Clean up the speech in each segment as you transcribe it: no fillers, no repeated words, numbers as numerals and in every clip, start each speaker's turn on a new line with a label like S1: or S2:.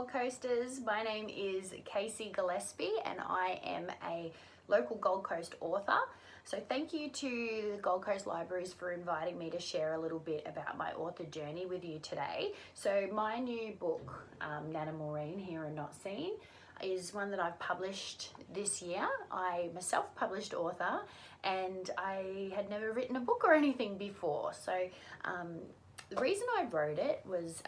S1: Gold Coasters. My name is Casey Gillespie and I am a local Gold Coast author. So thank you to the Gold Coast Libraries for inviting me to share a little bit about my author journey with you today. So my new book, Nanna Maureen, Here and Not Seen, is one that I've published this year. I myself published author and I had never written a book or anything before. So the reason I wrote it was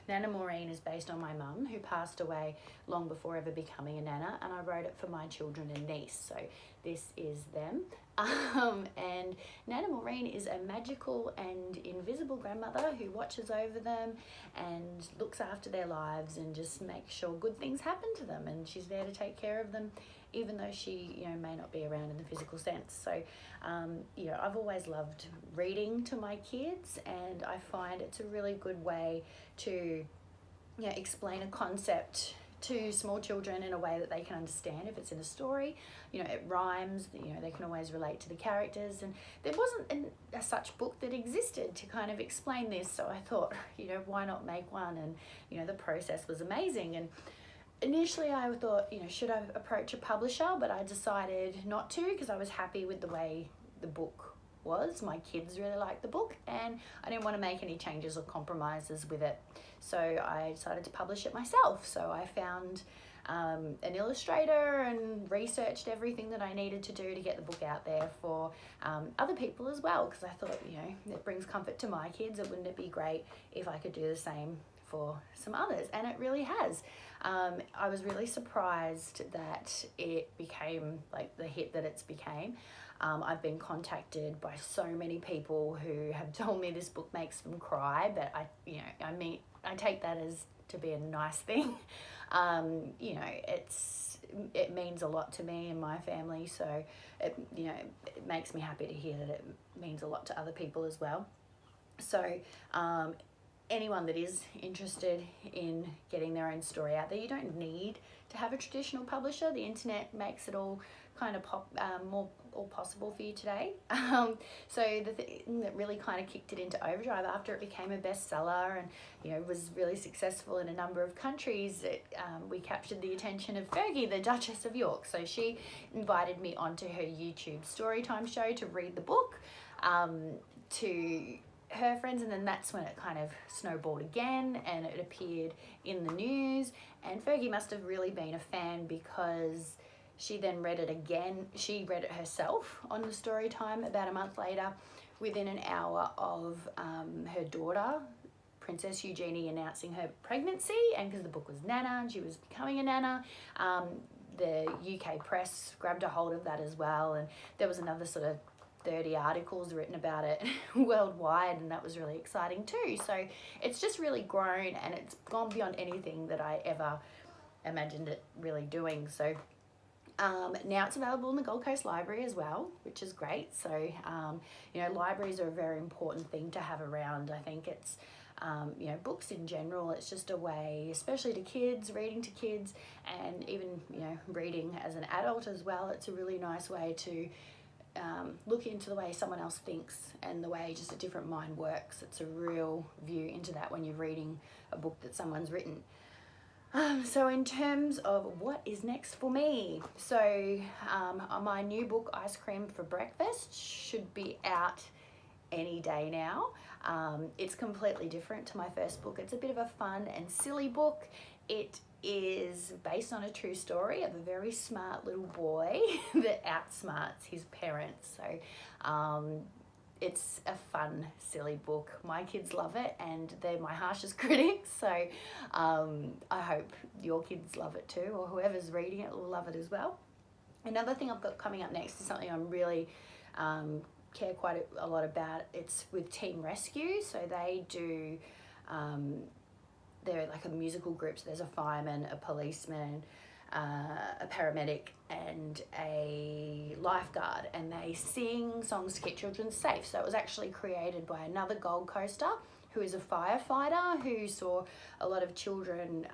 S1: Nanna Maureen is based on my mum, who passed away long before ever becoming a nana, and I wrote it for my children and niece, so this is them. And Nanna Maureen is a magical and invisible grandmother who watches over them and looks after their lives and just makes sure good things happen to them, and she's there to take care of them even though she may not be around in the physical sense. So I've always loved reading to my kids, and I find it's a really good way to explain a concept to small children in a way that they can understand. If it's in a story, it rhymes, they can always relate to the characters, and there wasn't a such book that existed to kind of explain this, so I thought, why not make one? And the process was amazing. And initially I thought, should I approach a publisher, but I decided not to because I was happy with the way the book was. My kids really liked the book and I didn't want to make any changes or compromises with it. So I decided to publish it myself. So I found an illustrator and researched everything that I needed to do to get the book out there for other people as well, because I thought, it brings comfort to my kids. Wouldn't it be great if I could do the same for some others? And it really has. I was really surprised that it became like the hit that it's became. I've been contacted by so many people who have told me this book makes them cry, but I take that as to be a nice thing. It means a lot to me and my family, so it makes me happy to hear that it means a lot to other people as well. So anyone that is interested in getting their own story out there, you don't need to have a traditional publisher. The internet makes it all kind of more possible for you today. So the thing that really kind of kicked it into overdrive after it became a bestseller and was really successful in a number of countries, we captured the attention of Fergie, the Duchess of York. So she invited me onto her YouTube Storytime show to read the book to her friends, and then that's when it kind of snowballed again and it appeared in the news, and Fergie must have really been a fan because she then read it again. She read it herself on the Storytime about a month later, within an hour of her daughter Princess Eugenie announcing her pregnancy, and because the book was Nanna and she was becoming a nana, the UK press grabbed a hold of that as well, and there was another sort of 30 articles written about it worldwide, and that was really exciting too. So it's just really grown and it's gone beyond anything that I ever imagined it really doing. So now it's available in the Gold Coast Library as well, which is great. So libraries are a very important thing to have around. I think it's books in general, it's just a way, especially to kids, reading to kids, and even reading as an adult as well. It's a really nice way to look into the way someone else thinks and the way just a different mind works. It's a real view into that when you're reading a book that someone's written. So in terms of what is next for me, so my new book, Ice Cream for Breakfast, should be out any day now. It's completely different to my first book. It's a bit of a fun and silly book. It is based on a true story of a very smart little boy that outsmarts his parents. So it's a fun, silly book. My kids love it and they're my harshest critics. So I hope your kids love it too, or whoever's reading it will love it as well. Another thing I've got coming up next is something I'm really care quite a lot about. It's with Team Rescue. So they do they're like a musical group, so there's a fireman, a policeman, a paramedic and a lifeguard, and they sing songs to keep children safe. So it was actually created by another Gold Coaster who is a firefighter who saw a lot of children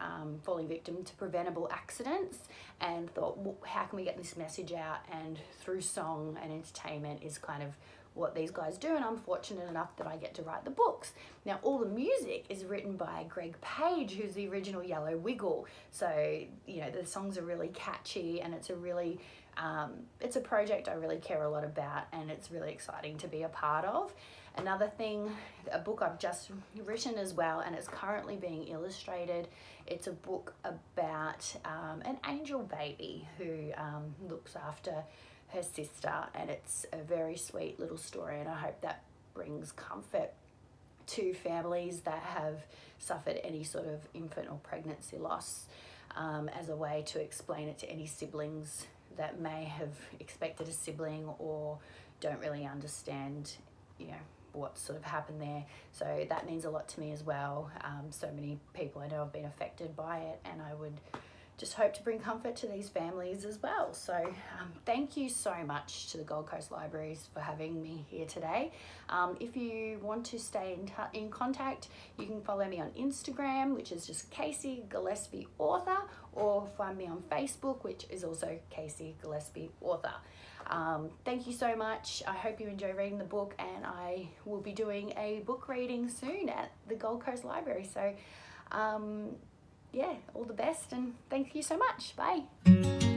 S1: falling victim to preventable accidents and thought, well, how can we get this message out? And through song and entertainment is kind of what these guys do, and I'm fortunate enough that I get to write the books. Now, all the music is written by Greg Page, who's the original Yellow Wiggle. So, you know, the songs are really catchy, and it's a really, it's a project I really care a lot about, and it's really exciting to be a part of. Another thing, a book I've just written as well, and it's currently being illustrated. It's a book about an angel baby who looks after her sister, and it's a very sweet little story, and I hope that brings comfort to families that have suffered any sort of infant or pregnancy loss, as a way to explain it to any siblings that may have expected a sibling or don't really understand, you know, what sort of happened there. So that means a lot to me as well. So many people I know have been affected by it, and I would just hope to bring comfort to these families as well. So thank you so much to the Gold Coast Libraries for having me here today. If you want to stay in contact, you can follow me on Instagram, which is just Casey Gillespie Author, or find me on Facebook, which is also Casey Gillespie Author. Thank you so much. I hope you enjoy reading the book, and I will be doing a book reading soon at the Gold Coast Library. So yeah, all the best, and thank you so much. Bye.